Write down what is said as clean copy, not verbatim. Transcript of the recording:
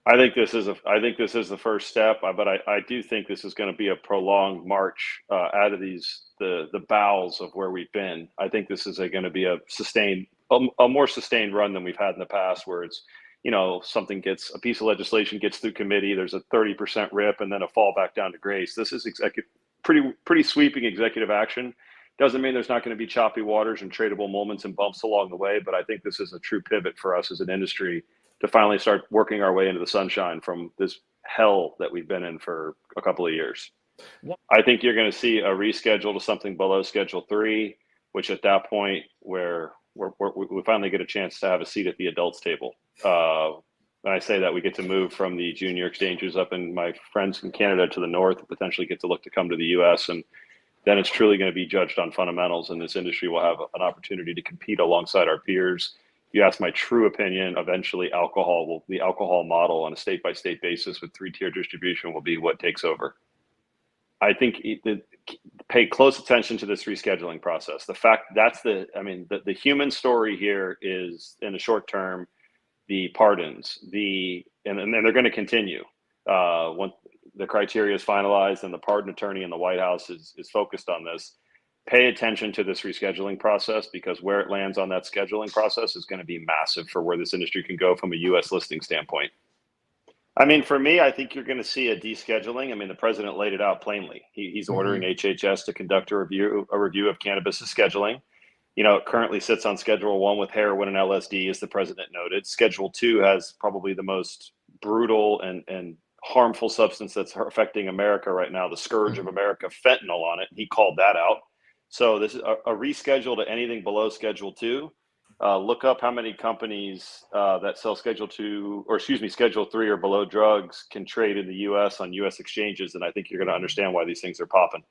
I think this is the first step, but I do think this is going to be a prolonged march out of the bowels of where we've been. I think this is going to be a more sustained run than we've had in the past, where it's, a piece of legislation gets through committee, there's a 30% rip, and then a fall back down to grace. This is pretty sweeping executive action. Doesn't mean there's not going to be choppy waters and tradable moments and bumps along the way, but I think this is a true pivot for us as an industry to finally start working our way into the sunshine from this hell that we've been in for a couple of years. I think you're going to see a reschedule to something below Schedule 3, which at that point where we finally get a chance to have a seat at the adults table. When I say that, we get to move from the junior exchanges up in my friends in Canada to the north, and potentially get to look to come to the U.S. And then it's truly going to be judged on fundamentals, and this industry will have an opportunity to compete alongside our peers. You ask my true opinion, eventually the alcohol model on a state-by-state basis with 3-tier distribution will be what takes over. I think pay close attention to this rescheduling process. The human story here is, in the short term, the pardons, and they're going to continue. Once the criteria is finalized and the pardon attorney in the White House is focused on this, pay attention to this rescheduling process, because where it lands on that scheduling process is going to be massive for where this industry can go from a U.S. listing standpoint. For me, I think you're going to see a descheduling. The president laid it out plainly. He's ordering HHS to conduct a review of cannabis scheduling. It currently sits on Schedule 1 with heroin and LSD, as the president noted. Schedule 2 has probably the most brutal and harmful substance that's affecting America right now, the scourge of America, fentanyl, on it. He called that out. So this is a reschedule to anything below Schedule 2. Look up how many companies that sell Schedule 3 or below drugs can trade in the U.S. on U.S. exchanges, and I think you're going to understand why these things are popping.